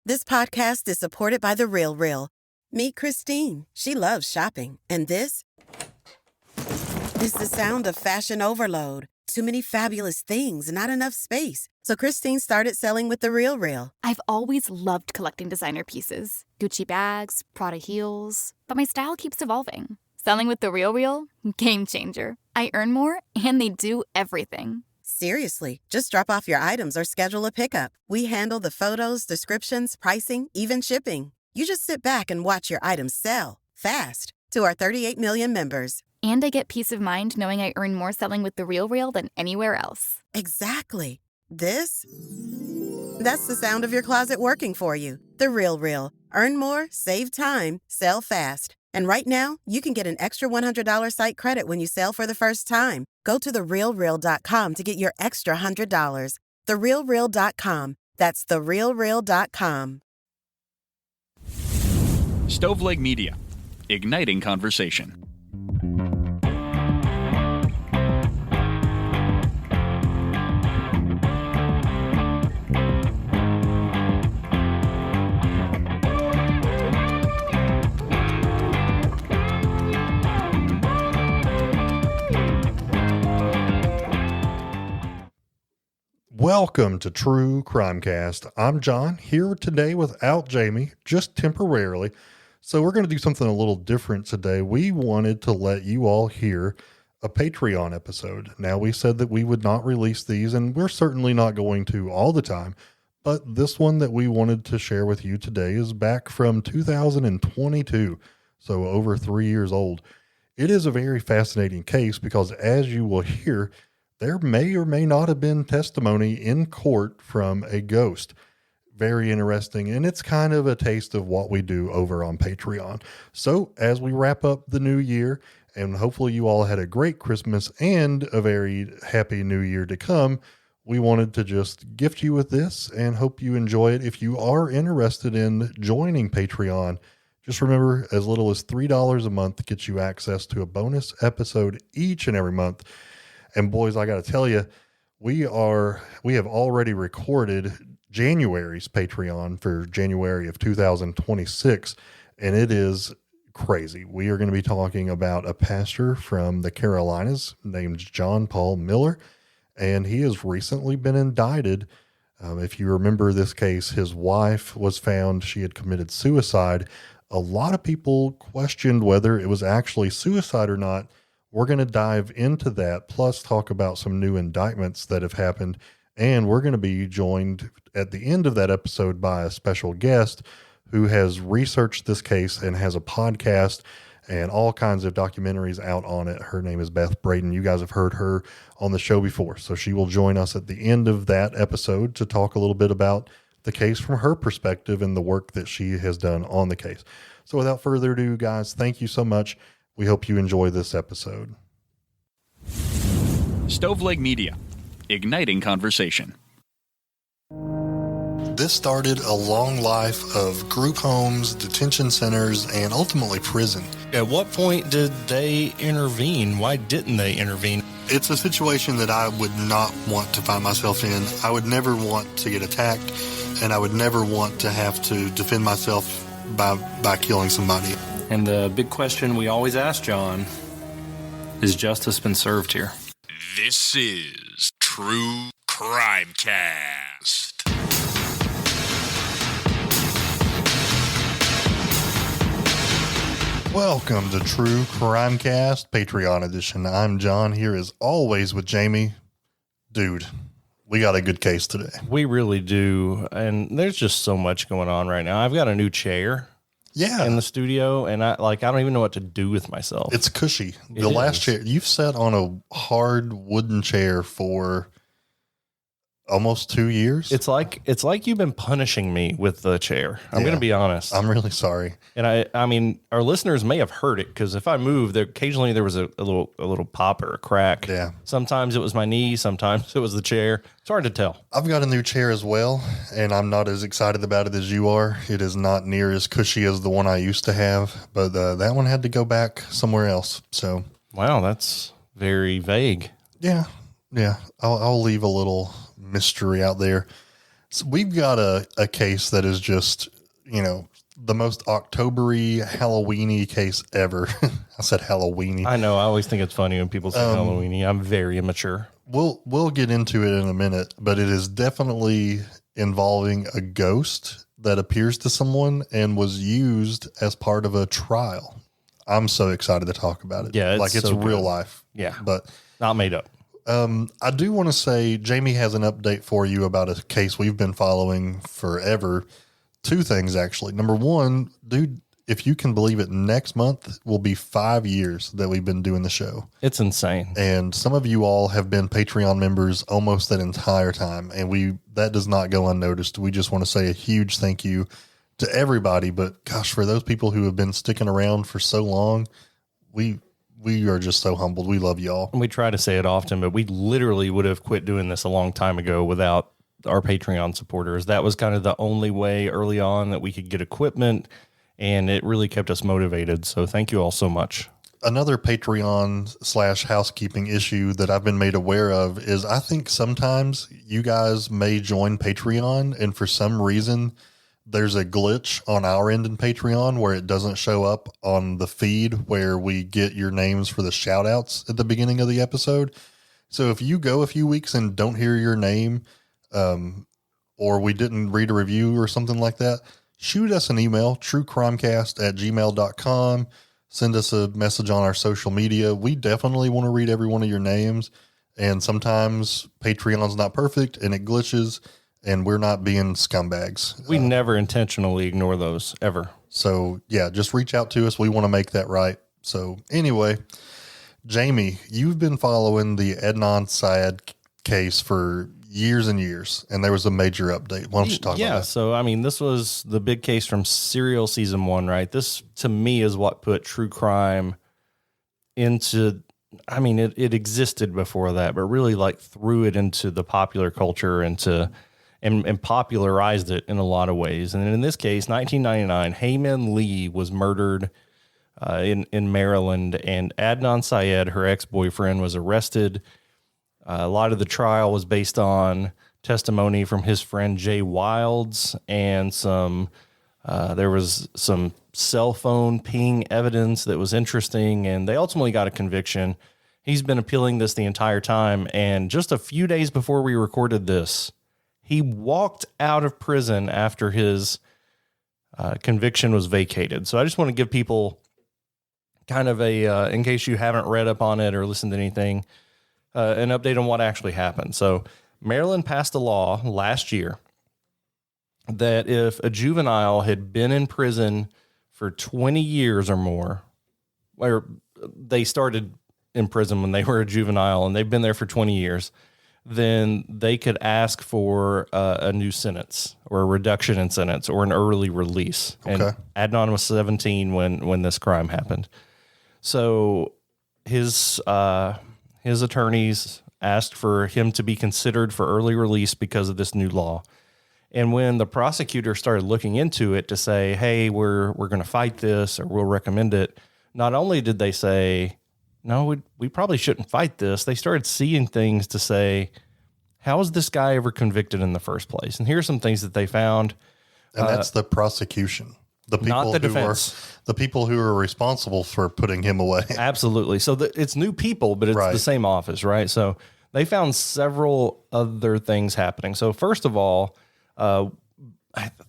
This podcast is supported by The RealReal. Meet Christine. She loves shopping. And this is the sound of fashion overload. Too many fabulous things, not enough space. So Christine started selling with The RealReal. I've always loved collecting designer pieces. Gucci bags, Prada heels. But my style keeps evolving. Selling with The RealReal? Game changer. I earn more, and they do everything. Seriously, just drop off your items or schedule a pickup. We handle the photos, descriptions, pricing, even shipping. You just sit back and watch your items sell fast to our 38 million members. And I get peace of mind knowing I earn more selling with The RealReal than anywhere else. Exactly. That's the sound of your closet working for you. The RealReal. Earn more, save time, sell fast. And right now, you can get an extra $100 site credit when you sell for the first time. Go to therealreal.com to get your extra $100. Therealreal.com. That's therealreal.com. Stoveleg Media, igniting conversation. Welcome to True Crimecast. I'm John, here today without Jamie, just temporarily. So we're going to do something a little different today. We wanted to let you all hear a Patreon episode. Now, we said that we would not release these, and we're certainly not going to all the time. But this one that we wanted to share with you today is back from 2022, so over 3 years old. It is a very fascinating case because, as you will hear, there may or may not have been testimony in court from a ghost. Very interesting, and it's kind of a taste of what we do over on Patreon. So as we wrap up the new year, and hopefully you all had a great Christmas and a very happy new year to come, we wanted to just gift you with this and hope you enjoy it. If you are interested in joining Patreon, just remember, as little as $3 a month gets you access to a bonus episode each and every month. And boys, I got to tell you, we have already recorded January's Patreon for January of 2026, and it is crazy. We are going to be talking about a pastor from the Carolinas named John Paul Miller, and he has recently been indicted. If you remember this case, his wife was found, she had committed suicide. A lot of people questioned whether it was actually suicide or not. We're going to dive into that, plus talk about some new indictments that have happened. And we're going to be joined at the end of that episode by a special guest who has researched this case and has a podcast and all kinds of documentaries out on it. Her name is Beth Braden. You guys have heard her on the show before. So she will join us at the end of that episode to talk a little bit about the case from her perspective and the work that she has done on the case. So without further ado, guys, thank you so much. We hope you enjoy this episode. Stoveleg Media, igniting conversation. This started a long life of group homes, detention centers, and ultimately prison. At what point did they intervene? Why didn't they intervene? It's a situation that I would not want to find myself in. I would never want to get attacked, and I would never want to have to defend myself by killing somebody. And the big question we always ask, John, is justice been served here? This is True Crimecast. Welcome to True Crimecast, Patreon edition. I'm John, here as always with Jamie. Dude, we got a good case today. We really do. And there's just so much going on right now. I've got a new chair. Yeah, in the studio, and I don't even know what to do with myself. It's cushy. The last chair, you've sat on a hard wooden chair for almost 2 years. It's like you've been punishing me with the chair. I'm going to be honest. I'm really sorry. And I mean, our listeners may have heard it because if I move, occasionally there was a little pop or a crack. Yeah. Sometimes it was my knee. Sometimes it was the chair. It's hard to tell. I've got a new chair as well, and I'm not as excited about it as you are. It is not near as cushy as the one I used to have, but that one had to go back somewhere else. So. Wow, that's very vague. Yeah. I'll leave a little mystery out there. So we've got a case that is just, the most October-y, Halloween-y case ever. I said Halloween-y. I know. I always think it's funny when people say Halloween-y. I'm very immature. We'll get into it in a minute, but it is definitely involving a ghost that appears to someone and was used as part of a trial. I'm so excited to talk about it. Yeah, it's so real good. life. Yeah, but not made up. I do want to say Jamie has an update for you about a case we've been following forever. Two things, actually. Number one, dude, if you can believe it, next month will be 5 years that we've been doing the show. It's insane. And some of you all have been Patreon members almost that entire time. And that does not go unnoticed. We just want to say a huge thank you to everybody. But gosh, for those people who have been sticking around for so long, we are just so humbled. We love y'all. We try to say it often, but we literally would have quit doing this a long time ago without our Patreon supporters. That was kind of the only way early on that we could get equipment, and it really kept us motivated. So thank you all so much. Another Patreon/housekeeping issue that I've been made aware of is I think sometimes you guys may join Patreon, and for some reason there's a glitch on our end in Patreon where it doesn't show up on the feed where we get your names for the shout outs at the beginning of the episode. So if you go a few weeks and don't hear your name, or we didn't read a review or something like that, shoot us an email, truecrimecast@gmail.com. Send us a message on our social media. We definitely want to read every one of your names. And sometimes Patreon's not perfect and it glitches, and we're not being scumbags. We never intentionally ignore those, ever. So, yeah, just reach out to us. We want to make that right. So, anyway, Jamie, you've been following the Adnan Syed case for years and years, and there was a major update. Why don't you talk about that? So, I mean, this was the big case from Serial Season 1, right? This, to me, is what put true crime into... I mean, it existed before that, but really like threw it into the popular culture and popularized it in a lot of ways. And in this case, 1999, Heyman Lee was murdered in Maryland, and Adnan Syed, her ex-boyfriend, was arrested. A lot of the trial was based on testimony from his friend Jay Wilds, and there was some cell phone ping evidence that was interesting, and they ultimately got a conviction. He's been appealing this the entire time, and just a few days before we recorded this, he walked out of prison after his conviction was vacated. So I just want to give people kind of in case you haven't read up on it or listened to anything, an update on what actually happened. So Maryland passed a law last year that if a juvenile had been in prison for 20 years or more, or they started in prison when they were a juvenile and they've been there for 20 years, then they could ask for a new sentence or a reduction in sentence or an early release. Okay. And Adnan was 17 when this crime happened. So his attorneys asked for him to be considered for early release because of this new law. And when the prosecutor started looking into it to say, hey, we're going to fight this or we'll recommend it, not only did they say, no, we probably shouldn't fight this, they started seeing things to say, how was this guy ever convicted in the first place? And here's some things that they found. And that's the prosecution. The people not the defense. The people who are responsible for putting him away. Absolutely. So it's new people, but it's Right. the same office, right? So they found several other things happening. So first of all, I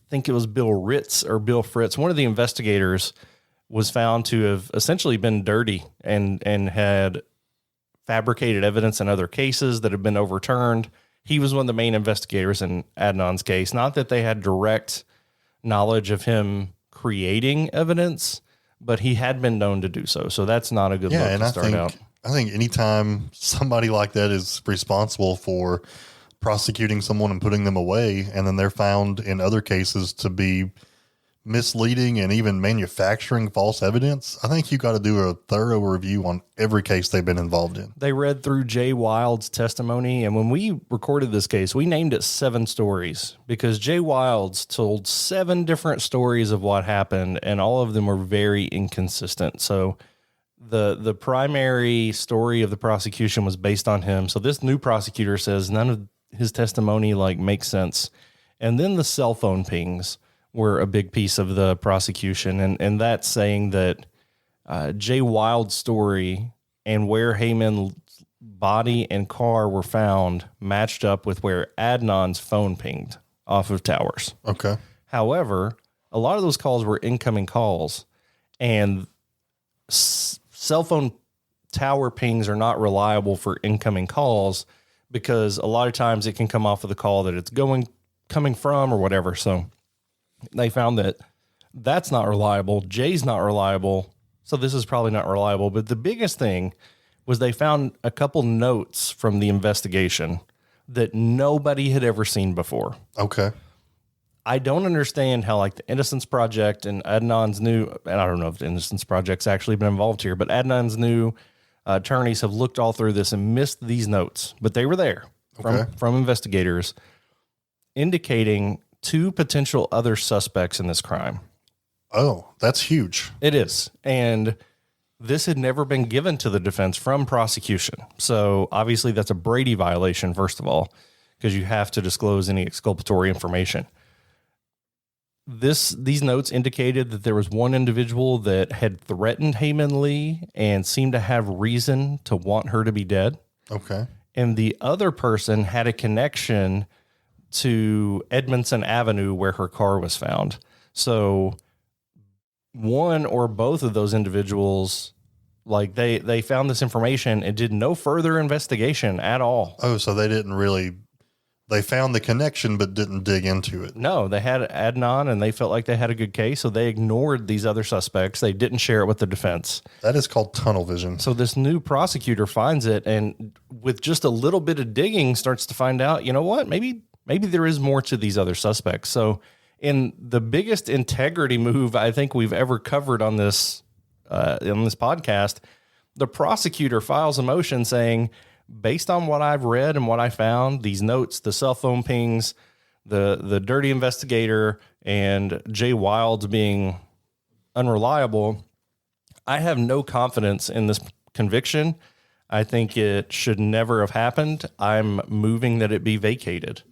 think it was Bill Ritz or Bill Fritz, one of the investigators, was found to have essentially been dirty and had fabricated evidence in other cases that have been overturned. He was one of the main investigators in Adnan's case. Not that they had direct knowledge of him creating evidence, but he had been known to do so. So that's not a good look to start out. I think anytime somebody like that is responsible for prosecuting someone and putting them away, and then they're found in other cases to be misleading and even manufacturing false evidence, I think you got to do a thorough review on every case they've been involved in. They read through Jay Wilds' testimony, and when we recorded this case, we named it 7 stories because Jay Wilds told 7 different stories of what happened, and all of them were very inconsistent. So the primary story of the prosecution was based on him. So this new prosecutor says none of his testimony makes sense. And then the cell phone pings were a big piece of the prosecution. And that's saying that Jay Wild's story and where Heyman's body and car were found matched up with where Adnan's phone pinged off of towers. Okay. However, a lot of those calls were incoming calls, and cell phone tower pings are not reliable for incoming calls because a lot of times it can come off of the call that it's coming from or whatever. So they found that that's not reliable. Jay's not reliable. So this is probably not reliable. But the biggest thing was they found a couple notes from the investigation that nobody had ever seen before. Okay. I don't understand how like the Innocence Project and Adnan's new, and I don't know if the Innocence Project's actually been involved here, but Adnan's new attorneys have looked all through this and missed these notes, but they were there from investigators indicating 2 potential other suspects in this crime. Oh, that's huge. It is. And this had never been given to the defense from prosecution. So obviously that's a Brady violation, first of all, because you have to disclose any exculpatory information. These notes indicated that there was one individual that had threatened Heyman Lee and seemed to have reason to want her to be dead. Okay. And the other person had a connection to Edmondson Avenue where her car was found. So one or both of those individuals, like they found this information and did no further investigation at all. Oh, so they found the connection but didn't dig into it. No, they had Adnan and they felt like they had a good case, so they ignored these other suspects. They didn't share it with the defense. That is called tunnel vision. So this new prosecutor finds it and with just a little bit of digging starts to find out, you know what, maybe there is more to these other suspects. So in the biggest integrity move I think we've ever covered on this podcast, the prosecutor files a motion saying, based on what I've read and what I found, these notes, the cell phone pings, the dirty investigator, and Jay Wilds being unreliable, I have no confidence in this conviction. I think it should never have happened. I'm moving that it be vacated.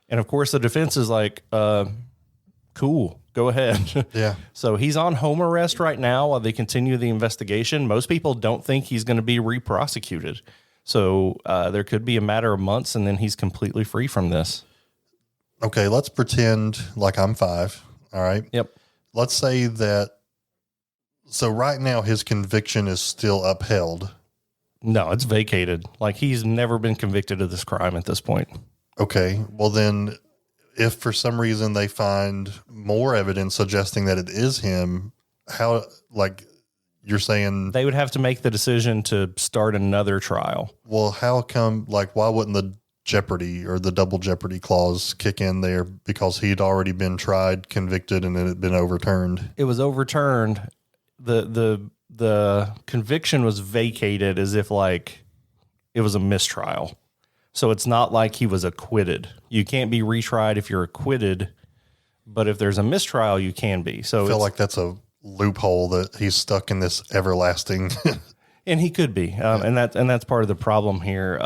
And of course, the defense is like, cool, go ahead. Yeah. So he's on home arrest right now while they continue the investigation. Most people don't think he's going to be re-prosecuted. So there could be a matter of months and then he's completely free from this. Okay, let's pretend like I'm 5. All right. Yep. Let's say that. So right now his conviction is still upheld. No, it's vacated. Like he's never been convicted of this crime at this point. Okay. Well, then if for some reason they find more evidence suggesting that it is him, how, like, you're saying they would have to make the decision to start another trial. Well, how come, like, why wouldn't the jeopardy or the double jeopardy clause kick in there because he'd already been tried, convicted, and it had been overturned? It was overturned. The conviction was vacated as if like it was a mistrial. So it's not like he was acquitted. You can't be retried if you're acquitted, but if there's a mistrial, you can be. So I feel like that's a loophole that he's stuck in this everlasting. And he could be, and that's part of the problem here.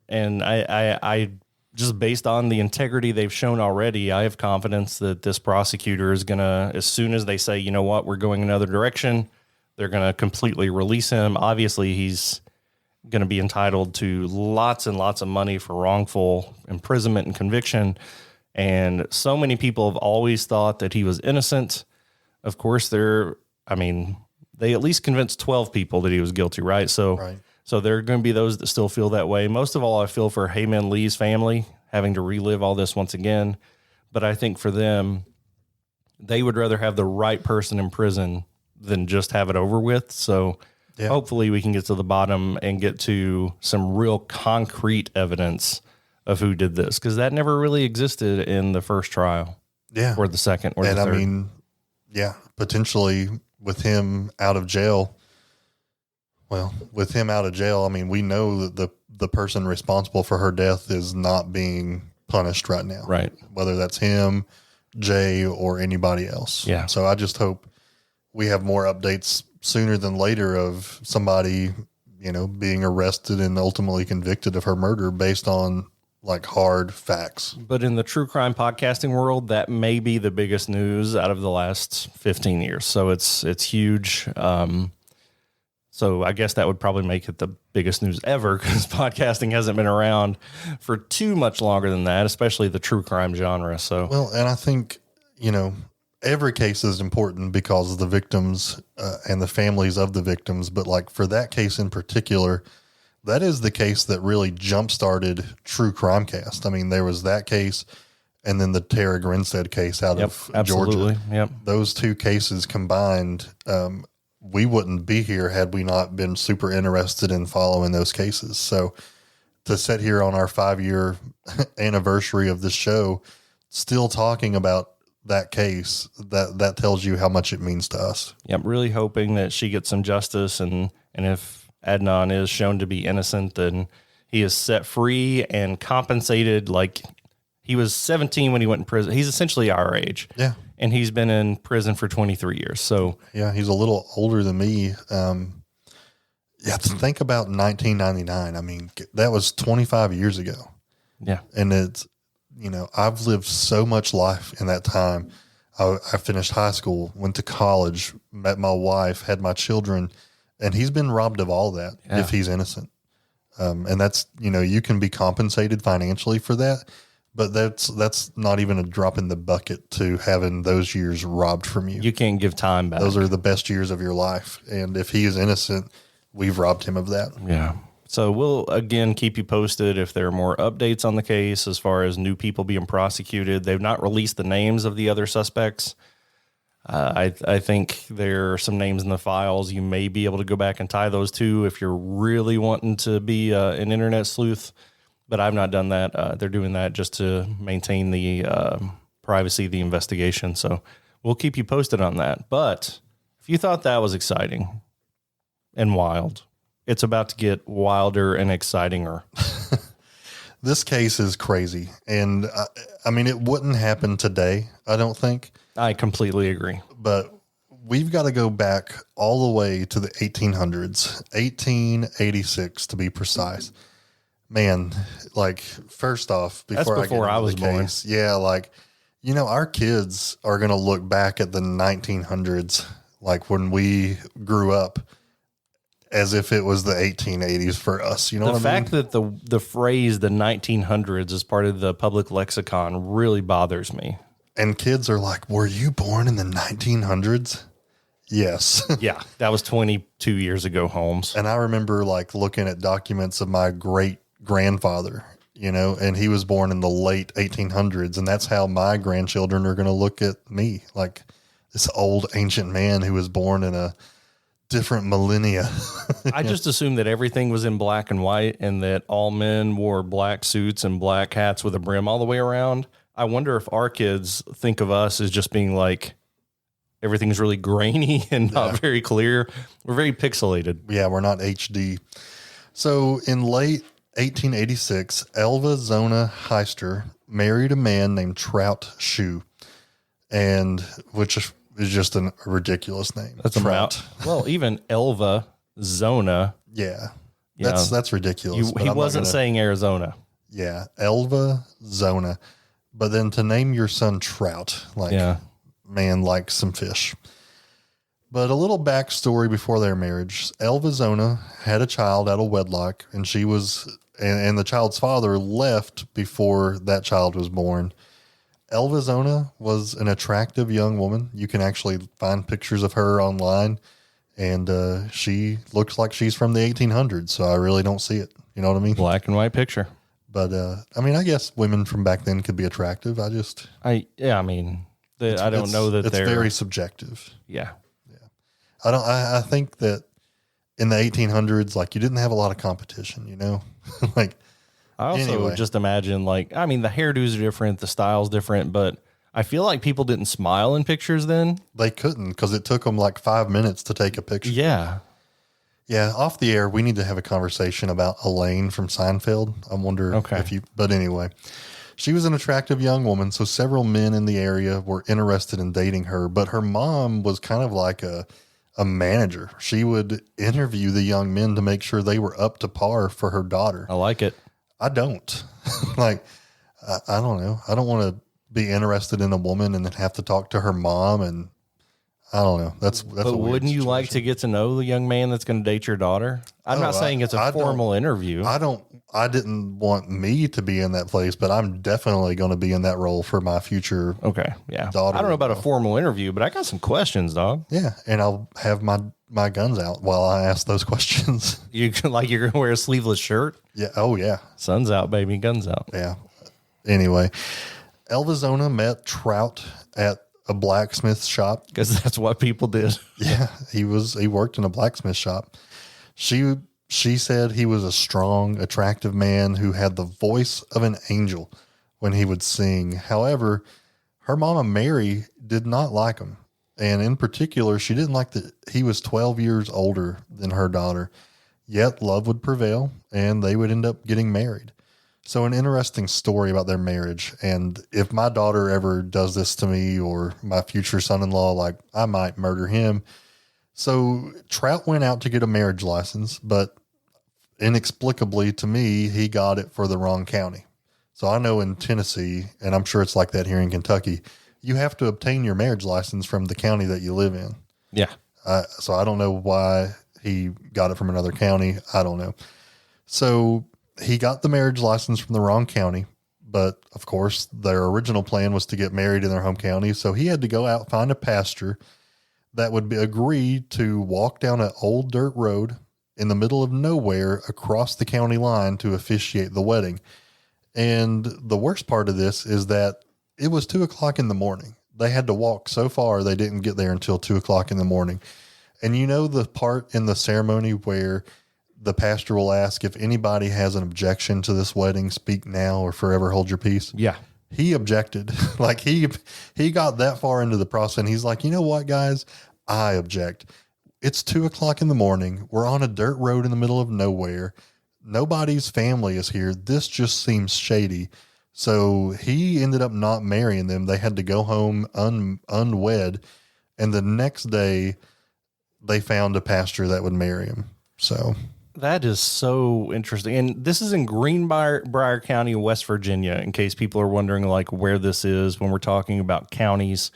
And I just based on the integrity they've shown already, I have confidence that this prosecutor is gonna, as soon as they say, you know what, we're going another direction, they're gonna completely release him. Obviously, he's going to be entitled to lots and lots of money for wrongful imprisonment and conviction. And so many people have always thought that he was innocent. Of course, they at least convinced 12 people that he was guilty, right? So there are going to be those that still feel that way. Most of all, I feel for Heyman Lee's family having to relive all this once again. But I think for them, they would rather have the right person in prison than just have it over with. So hopefully we can get to the bottom and get to some real concrete evidence of who did this, because that never really existed in the first trial. Yeah. Or the second or the third. And I mean, potentially with him out of jail. Well, with him out of jail, I mean, we know that the person responsible for her death is not being punished right now. Right. Whether that's him, Jay, or anybody else. Yeah. So I just hope we have more updates sooner than later of somebody, being arrested and ultimately convicted of her murder based on like hard facts. But in the true crime podcasting world, that may be the biggest news out of the last 15 years. So it's huge. So I guess that would probably make it the biggest news ever, because podcasting hasn't been around for too much longer than that, especially the true crime genre. So, well, and I think, every case is important because of the victims and the families of the victims. But like for that case in particular, that is the case that really jump-started True Crime Cast. I mean, there was that case and then the Tara Grinstead case out of absolutely. Georgia. Yep. Those two cases combined, we wouldn't be here had we not been super interested in following those cases. So to sit here on our 5-year anniversary of this show, still talking about that case, that tells you how much it means to us. Yeah, I'm really hoping that she gets some justice, and if Adnan is shown to be innocent, then he is set free and compensated. Like, he was 17 when he went in prison. He's essentially our age. Yeah. And he's been in prison for 23 years. So yeah, he's a little older than me. You have to think about 1999. I mean, that was 25 years ago. yeah, And it's, I've lived so much life in that time. I finished high school, went to college, met my wife, had my children, and he's been robbed of all that if he's innocent. And that's, you can be compensated financially for that, but that's not even a drop in the bucket to having those years robbed from you. you can't give time back. Those are the best years of your life. And if he is innocent, we've robbed him of that. Yeah. So we'll, again, keep you posted if there are more updates on the case as far as new people being prosecuted. They've not released the names of the other suspects. I think there are some names in the files. You may be able to go back and tie those two if you're really wanting to be an internet sleuth, but I've not done that. They're doing that just to maintain the privacy of the investigation. So we'll keep you posted on that. But if you thought that was exciting and wild, it's about to get wilder and excitinger. This case is crazy. And I mean, it wouldn't happen today, I don't think. I completely agree. But we've got to go back all the way to the 1800s, 1886 to be precise. Man, like, first off, before before I was born. Yeah, like, our kids are going to look back at the 1900s, like when we grew up, as if it was the 1880s for us. You know what I mean? The fact that the phrase the 1900s is part of the public lexicon really bothers me. And kids are like, were you born in the 1900s? Yes. Yeah, that was 22 years ago, Holmes. And I remember like looking at documents of my great grandfather, and he was born in the late 1800s. And that's how my grandchildren are going to look at me, like this old ancient man who was born in a different millennia. I just assumed that everything was in black and white and that all men wore black suits and black hats with a brim all the way around. I wonder if our kids think of us as just being like, everything's really grainy and not very clear. We're very pixelated. Yeah, we're not HD. So in late 1886, Elva Zona Heaster married a man named Trout Shue, and which is just a ridiculous name. That's Trout. Well, even Elva Zona. Yeah, that's ridiculous. He wasn't saying Arizona. Yeah, Elva Zona. But then to name your son Trout, like, man, like some fish. But a little backstory before their marriage. Elva Zona had a child out of wedlock, and she was, and the child's father left before that child was born. Elva Zona was an attractive young woman. You can actually find pictures of her online, and she looks like she's from the 1800s, so I really don't see it. You know what I mean? Black and white picture. But, I mean, I guess women from back then could be attractive. I don't know that it's very subjective. Yeah. I think that in the 1800s, like, you didn't have a lot of competition, like, I also just imagine, like, I mean, the hairdos are different, the style's different, but I feel like people didn't smile in pictures then. They couldn't, because it took them like 5 minutes to take a picture. Yeah. Yeah, off the air, we need to have a conversation about Elaine from Seinfeld. I wonder but anyway, she was an attractive young woman, so several men in the area were interested in dating her, but her mom was kind of like a manager. She would interview the young men to make sure they were up to par for her daughter. I like it. I don't. Like, I don't know. I don't want to be interested in a woman and then have to talk to her mom, and I don't know. That's But a weird wouldn't you like to situation. get to know the young man that's going to date your daughter? I'm not saying it's a I don't- formal interview. I didn't want me to be in that place, but I'm definitely going to be in that role for my future. Okay, yeah. Daughter I don't know about a in-law. formal interview, but I got some questions, dog. Yeah. And I'll have my guns out while I ask those questions. You like you're going to wear a sleeveless shirt? Yeah. Oh yeah. Sun's out, baby. Guns out. Yeah. Anyway, Elva Zona met Trout at a blacksmith shop. Because that's what people did. Yeah, he worked in a blacksmith shop. She said he was a strong, attractive man who had the voice of an angel when he would sing. However, her mama Mary did not like him. And in particular, she didn't like that he was 12 years older than her daughter. Yet love would prevail and they would end up getting married. So an interesting story about their marriage. And if my daughter ever does this to me or my future son-in-law, like I might murder him. So Trout went out to get a marriage license, but inexplicably to me, he got it for the wrong county. So I know in Tennessee, and I'm sure it's like that here in Kentucky, you have to obtain your marriage license from the county that you live in. Yeah. So I don't know why he got it from another county. I don't know. So he got the marriage license from the wrong county, but of course their original plan was to get married in their home county. So he had to go out, find a pastor that would agree to walk down an old dirt road in the middle of nowhere across the county line to officiate the wedding. And the worst part of this is that it was 2:00 in the morning. They had to walk so far. They didn't get there until 2:00 in the morning. And you know, the part in the ceremony where the pastor will ask if anybody has an objection to this wedding, speak now or forever hold your peace. Yeah. He objected. Like he got that far into the process and he's like, you know what, guys, I object. It's 2:00 in the morning. We're on a dirt road in the middle of nowhere. Nobody's family is here. This just seems shady. So he ended up not marrying them. They had to go home unwed. And the next day they found a pastor that would marry him. So That is so interesting. And this is in Greenbrier County, West Virginia, in case people are wondering like where this is when we're talking about counties.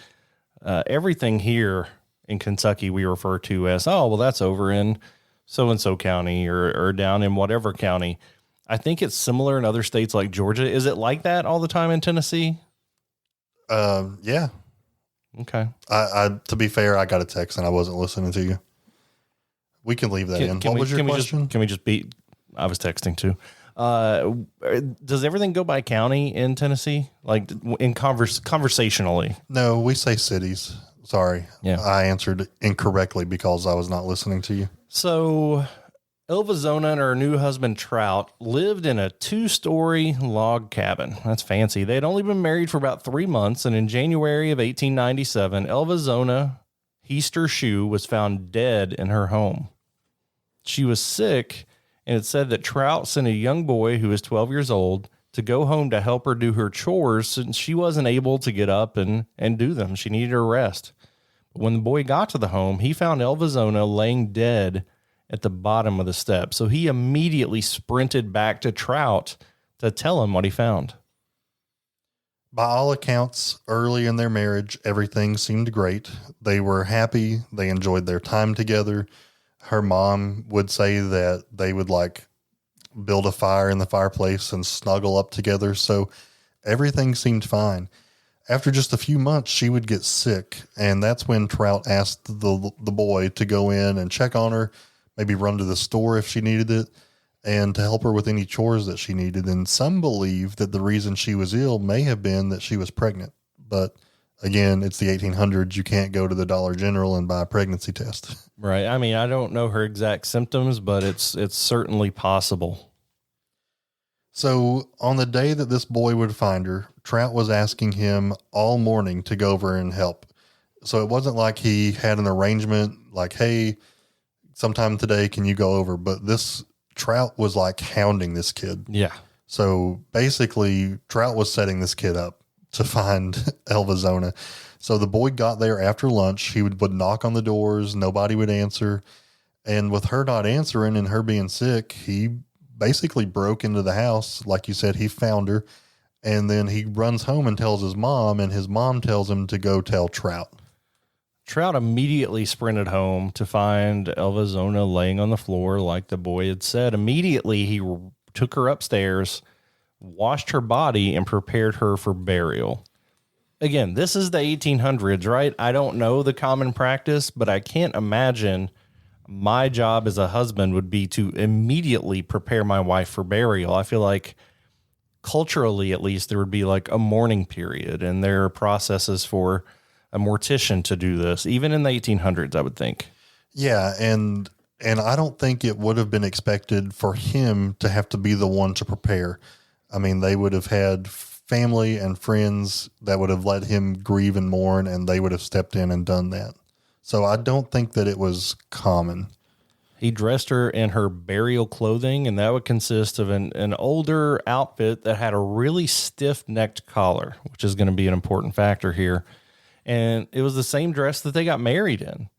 Everything here in Kentucky we refer to as, oh, well, that's over in so-and-so county or down in whatever county. I think it's similar in other states like Georgia. Is it like that all the time in Tennessee? yeah. Okay. I to be fair, I got a text and I wasn't listening to you. We can leave that in. What was your question? Can we just beat? I was texting too. Does everything go by county in Tennessee? Like in conversationally? No, we say cities. Sorry. Yeah. I answered incorrectly because I was not listening to you. So Elva Zona and her new husband Trout lived in a 2-story log cabin. That's fancy. They had only been married for about 3 months, and in January of 1897, Elva Zona, Heaster Shue, was found dead in her home. She was sick, and it said that Trout sent a young boy who was 12 years old to go home to help her do her chores since she wasn't able to get up and do them. She needed her rest. But when the boy got to the home, he found Elva Zona laying dead at the bottom of the steps. So he immediately sprinted back to Trout to tell him what he found. By all accounts, early in their marriage, everything seemed great. They were happy. They enjoyed their time together. Her mom would say that they would like build a fire in the fireplace and snuggle up together. So everything seemed fine. After just a few months, she would get sick. And that's when Trout asked the boy to go in and check on her, maybe run to the store if she needed it, and to help her with any chores that she needed. And some believe that the reason she was ill may have been that she was pregnant. But again, it's the 1800s. You can't go to the Dollar General and buy a pregnancy test. Right. I mean, I don't know her exact symptoms, but it's certainly possible. So on the day that this boy would find her, Trout was asking him all morning to go over and help. So it wasn't like he had an arrangement like, hey, sometime today, can you go over? But this Trout was like hounding this kid. Yeah. So basically Trout was setting this kid up to find Elva Zona. So the boy got there after lunch. He would knock on the doors. Nobody would answer. And with her not answering and her being sick, he basically broke into the house. Like you said, he found her, and then he runs home and tells his mom, and his mom tells him to go tell Trout. Trout immediately sprinted home to find Elva Zona laying on the floor like the boy had said. Immediately, he took her upstairs, washed her body, and prepared her for burial. Again, this is the 1800s, right? I don't know the common practice, but I can't imagine my job as a husband would be to immediately prepare my wife for burial. I feel like culturally, at least, there would be like a mourning period, and there are processes for a mortician to do this, even in the 1800s, I would think. Yeah, and I don't think it would have been expected for him to have to be the one to prepare. I mean, they would have had family and friends that would have let him grieve and mourn, and they would have stepped in and done that. So I don't think that it was common. He dressed her in her burial clothing, and that would consist of an older outfit that had a really stiff-necked collar, which is going to be an important factor here. And it was the same dress that they got married in.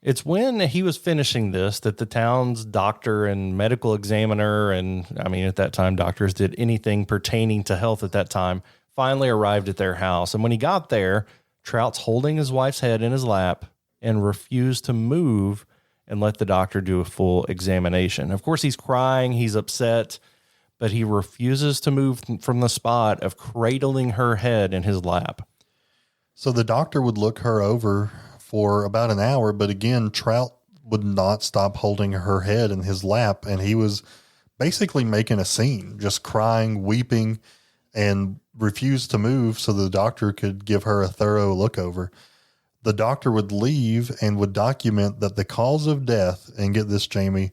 It's when he was finishing this that the town's doctor and medical examiner, and I mean, at that time, doctors did anything pertaining to health at that time, finally arrived at their house. And when he got there, Trout's holding his wife's head in his lap and refused to move and let the doctor do a full examination. Of course, he's crying, he's upset, but he refuses to move from the spot of cradling her head in his lap. So the doctor would look her over for about an hour, but again, Trout would not stop holding her head in his lap, and he was basically making a scene, just crying, weeping, and refused to move so the doctor could give her a thorough look over. The doctor would leave and would document that the cause of death, and get this, Jamie,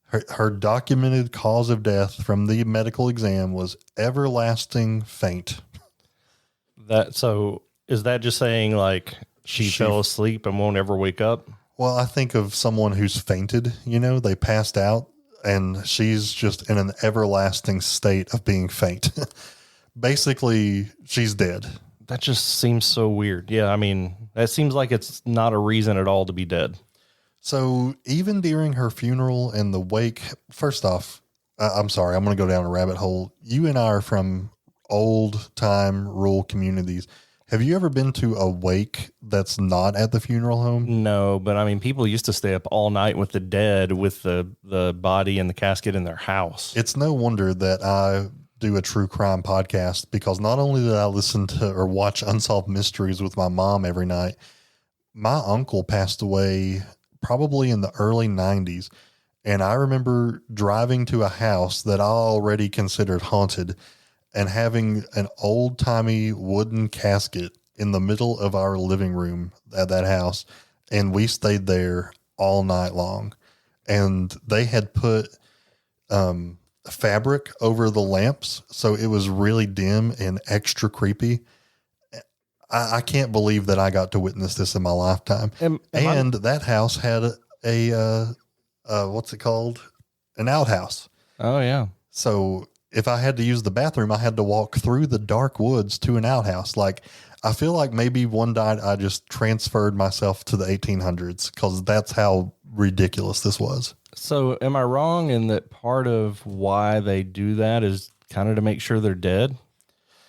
her documented cause of death from the medical exam was everlasting faint. Is that just saying like she fell asleep and won't ever wake up? Well, I think of someone who's fainted, they passed out, and she's just in an everlasting state of being faint. Basically, she's dead. That just seems so weird. Yeah, I mean, that seems like it's not a reason at all to be dead. So even during her funeral and the wake, first off, I'm sorry, I'm going to go down a rabbit hole. You and I are from old time rural communities. Have you ever been to a wake that's not at the funeral home? No, but I mean, people used to stay up all night with the dead, with the body and the casket in their house. It's no wonder that I do a true crime podcast, because not only did I listen to or watch Unsolved Mysteries with my mom every night, my uncle passed away probably in the early 90s. And I remember driving to a house that I already considered haunted, and having an old-timey wooden casket in the middle of our living room at that house. And we stayed there all night long. And they had put fabric over the lamps, so it was really dim and extra creepy. I can't believe that I got to witness this in my lifetime. And that house had a what's it called? An outhouse. Oh, yeah. So if I had to use the bathroom, I had to walk through the dark woods to an outhouse. Like, I feel like maybe one night I just transferred myself to the 1800s, because that's how ridiculous this was. So am I wrong in that part of why they do that is kind of to make sure they're dead?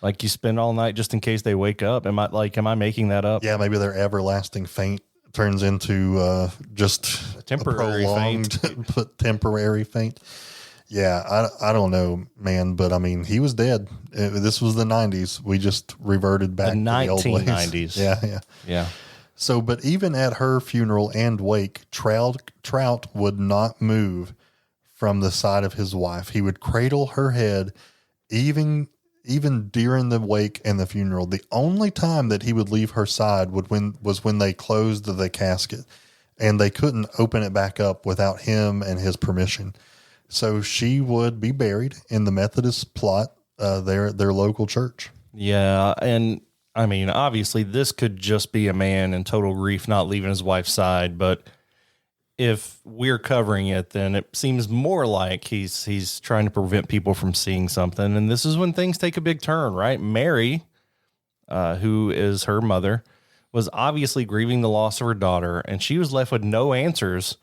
Like, you spend all night just in case they wake up? Am I making that up? Yeah, maybe their everlasting faint turns into just a temporary prolonged, faint. temporary faint. Yeah, I don't know, man, but I mean, he was dead. This was the 90s. We just reverted back to the old ways. 1990s. Yeah. So, but even at her funeral and wake, Trout would not move from the side of his wife. He would cradle her head, even during the wake and the funeral. The only time that he would leave her side was when they closed the casket, and they couldn't open it back up without him and his permission. So she would be buried in the Methodist plot, their local church. Yeah, and I mean, obviously, this could just be a man in total grief not leaving his wife's side, but if we're covering it, then it seems more like he's trying to prevent people from seeing something, and this is when things take a big turn, right? Mary, who is her mother, was obviously grieving the loss of her daughter, and she was left with no answers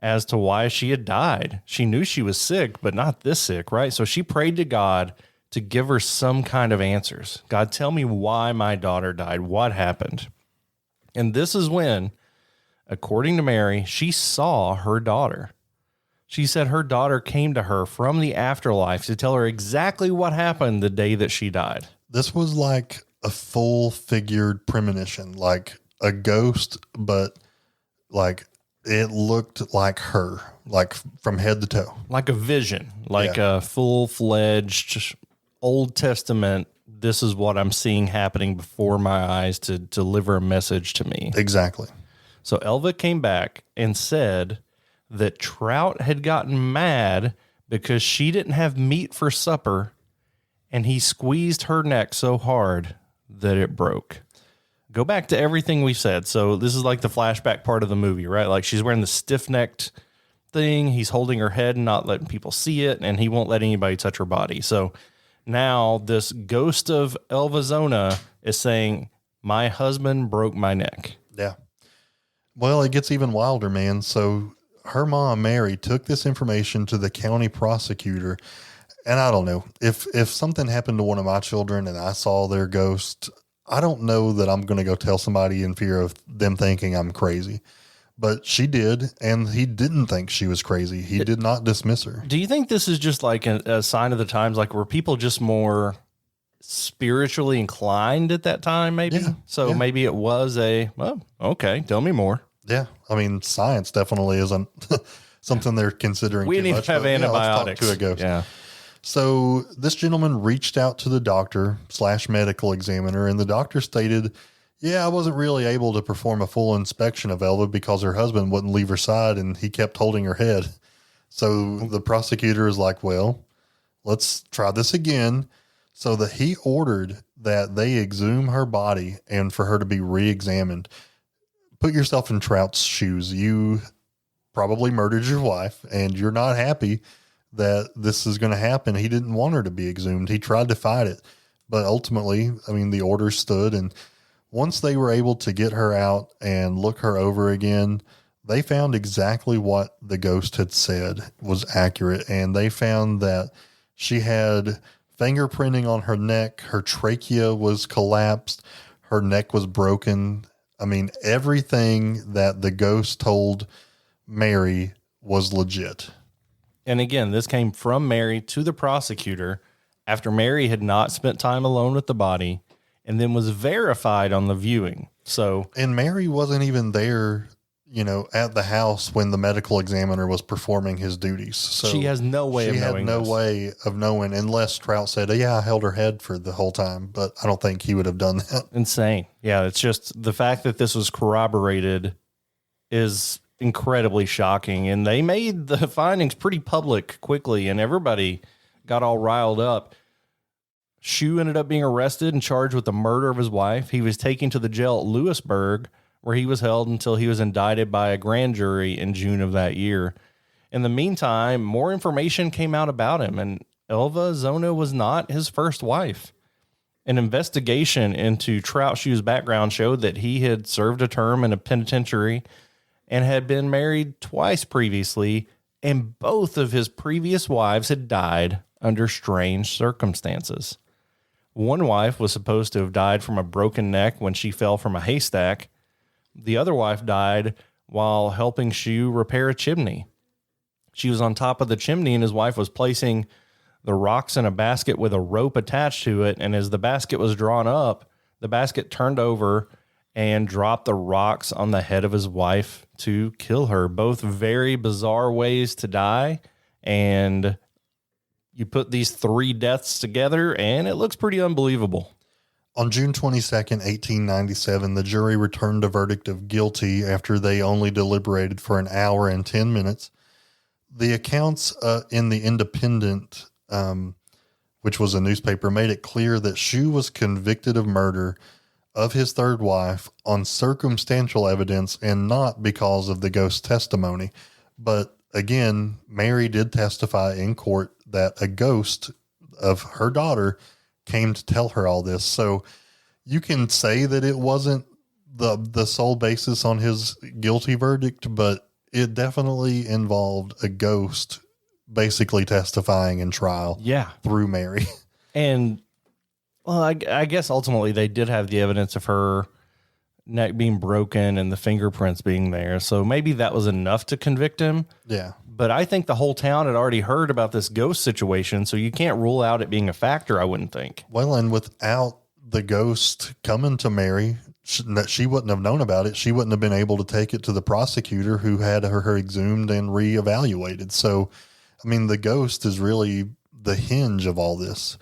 as to why she had died. She knew she was sick, but not this sick, right? So she prayed to God to give her some kind of answers. God, tell me why my daughter died. What happened? And this is when, according to Mary, she saw her daughter. She said her daughter came to her from the afterlife to tell her exactly what happened the day that she died. This was like a full figured premonition, like a ghost, but like it looked like her, like from head to toe. Like a vision, like a full-fledged Old Testament. This is what I'm seeing happening before my eyes to deliver a message to me. Exactly. So Elva came back and said that Trout had gotten mad because she didn't have meat for supper, and he squeezed her neck so hard that it broke. Go back to everything we said. So this is like the flashback part of the movie, right? Like she's wearing the stiff-necked thing. He's holding her head and not letting people see it, and he won't let anybody touch her body. So now this ghost of Elva Zona is saying, my husband broke my neck. Yeah. Well, it gets even wilder, man. So her mom, Mary, took this information to the county prosecutor. And I don't know, if something happened to one of my children and I saw their ghost, I don't know that I'm going to go tell somebody in fear of them thinking I'm crazy. But she did, and he didn't think she was crazy. He did not dismiss her. Do you think this is just like a sign of the times? Like, were people just more spiritually inclined at that time, maybe? Yeah, So yeah. maybe it was well, okay, tell me more. Yeah. I mean, science definitely isn't something they're considering We too need much, to have but, antibiotics. let's talk to a ghost. Yeah. So this gentleman reached out to the doctor/medical examiner, and the doctor stated, yeah, I wasn't really able to perform a full inspection of Elva because her husband wouldn't leave her side and he kept holding her head. So the prosecutor is like, well, let's try this again. So that he ordered that they exhume her body and for her to be re-examined. Put yourself in Trout's shoes. You probably murdered your wife and you're not happy that this is going to happen. He didn't want her to be exhumed. He tried to fight it, but ultimately, I mean, the order stood, and once they were able to get her out and look her over again, they found exactly what the ghost had said was accurate. And they found that she had fingerprinting on her neck. Her trachea was collapsed. Her neck was broken. I mean, everything that the ghost told Mary was legit. And again, this came from Mary to the prosecutor after Mary had not spent time alone with the body and then was verified on the viewing. So, and Mary wasn't even there, at the house when the medical examiner was performing his duties. So she has no way of knowing. She had no way of knowing unless Trout said, yeah, I held her head for the whole time, but I don't think he would have done that. Insane. Yeah. It's just the fact that this was corroborated is incredibly shocking. And they made the findings pretty public quickly, and everybody got all riled up. Shue ended up being arrested and charged with the murder of his wife. He was taken to the jail at Lewisburg, where he was held until he was indicted by a grand jury in June of that year. In the meantime, more information came out about him, and Elva Zona was not his first wife. An investigation into Trout Shue's background showed that he had served a term in a penitentiary and had been married twice previously, and both of his previous wives had died under strange circumstances. One wife was supposed to have died from a broken neck when she fell from a haystack. The other wife died while helping Shue repair a chimney. She was on top of the chimney, and his wife was placing the rocks in a basket with a rope attached to it. And as the basket was drawn up, the basket turned over and dropped the rocks on the head of his wife to kill her. Both very bizarre ways to die. And you put these three deaths together, and it looks pretty unbelievable. On June 22nd, 1897, the jury returned a verdict of guilty after they only deliberated for an hour and 10 minutes. The accounts in the Independent, which was a newspaper, made it clear that Shue was convicted of murder of his third wife on circumstantial evidence and not because of the ghost testimony. But again, Mary did testify in court that a ghost of her daughter came to tell her all this. So you can say that it wasn't the sole basis on his guilty verdict, but it definitely involved a ghost basically testifying in trial. Yeah. Through Mary. And, well, I guess ultimately they did have the evidence of her neck being broken and the fingerprints being there. So maybe that was enough to convict him. Yeah. But I think the whole town had already heard about this ghost situation, so you can't rule out it being a factor, I wouldn't think. Well, and without the ghost coming to Mary, she wouldn't have known about it. She wouldn't have been able to take it to the prosecutor who had her exhumed and reevaluated. So, I mean, the ghost is really the hinge of all this.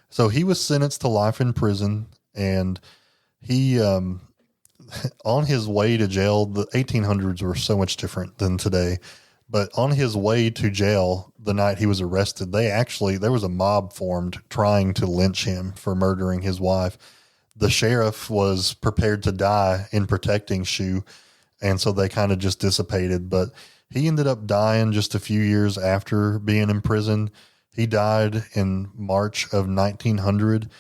So he was sentenced to life in prison, and he, on his way to jail, the 1800s were so much different than today. But on his way to jail the night he was arrested, there was a mob formed trying to lynch him for murdering his wife. The sheriff was prepared to die in protecting Shue, and so they kind of just dissipated. But he ended up dying just a few years after being in prison. He died in March of 1900,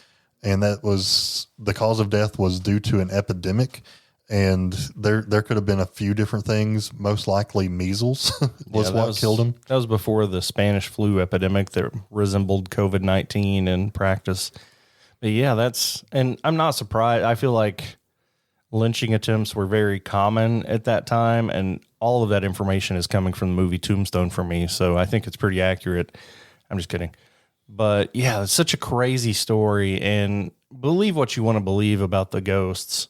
and that was the cause of death was due to an epidemic. And there could have been a few different things. Most likely measles was what killed him. That was before the Spanish flu epidemic that resembled COVID-19 in practice. But yeah, and I'm not surprised. I feel like lynching attempts were very common at that time, and all of that information is coming from the movie Tombstone for me. So I think it's pretty accurate. I'm just kidding. But yeah, it's such a crazy story, and believe what you want to believe about the ghosts.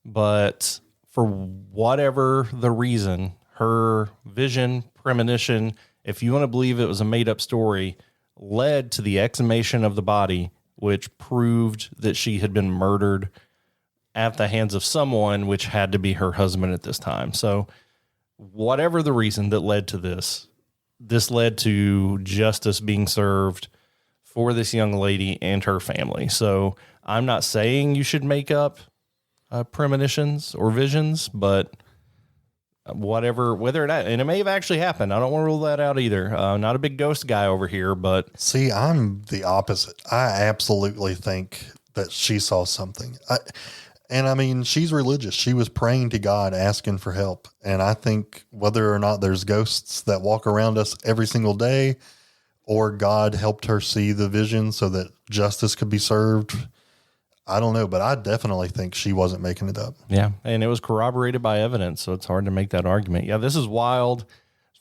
But for whatever the reason, her vision, premonition, if you want to believe it was a made-up story, led to the exhumation of the body, which proved that she had been murdered at the hands of someone, which had to be her husband at this time. So whatever the reason that led to this led to justice being served for this young lady and her family. So I'm not saying you should make up premonitions or visions, but whether it may have actually happened. I don't want to rule that out either. Not a big ghost guy over here, but see, I'm the opposite. I absolutely think that she saw something. I mean, she's religious. She was praying to God, asking for help. And I think whether or not there's ghosts that walk around us every single day, or God helped her see the vision so that justice could be served, I don't know, but I definitely think she wasn't making it up. Yeah, and it was corroborated by evidence, so it's hard to make that argument. Yeah, this is wild.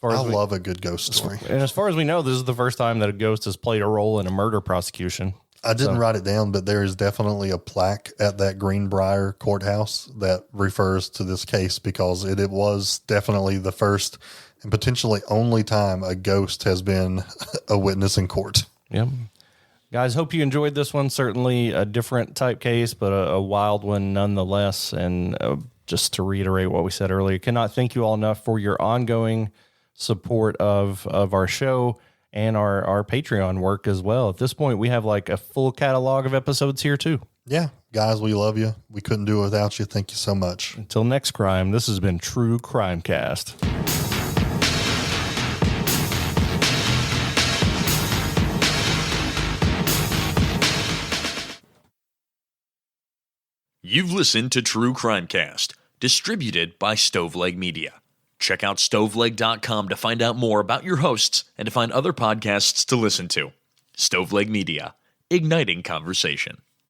I love a good ghost story. And as far as we know, this is the first time that a ghost has played a role in a murder prosecution. I didn't write it down, but there is definitely a plaque at that Greenbrier courthouse that refers to this case because it was definitely the first and potentially only time a ghost has been a witness in court. Yeah. Guys, hope you enjoyed this one. Certainly a different type case, but a wild one nonetheless. And just to reiterate what we said earlier, cannot thank you all enough for your ongoing support of our show and our Patreon work as well. At this point, we have like a full catalog of episodes here too. Yeah, guys, we love you. We couldn't do it without you. Thank you so much. Until next crime, this has been True Crime Cast. You've listened to True Crime Cast, distributed by Stoveleg Media. Check out stoveleg.com to find out more about your hosts and to find other podcasts to listen to. Stoveleg Media, igniting conversation.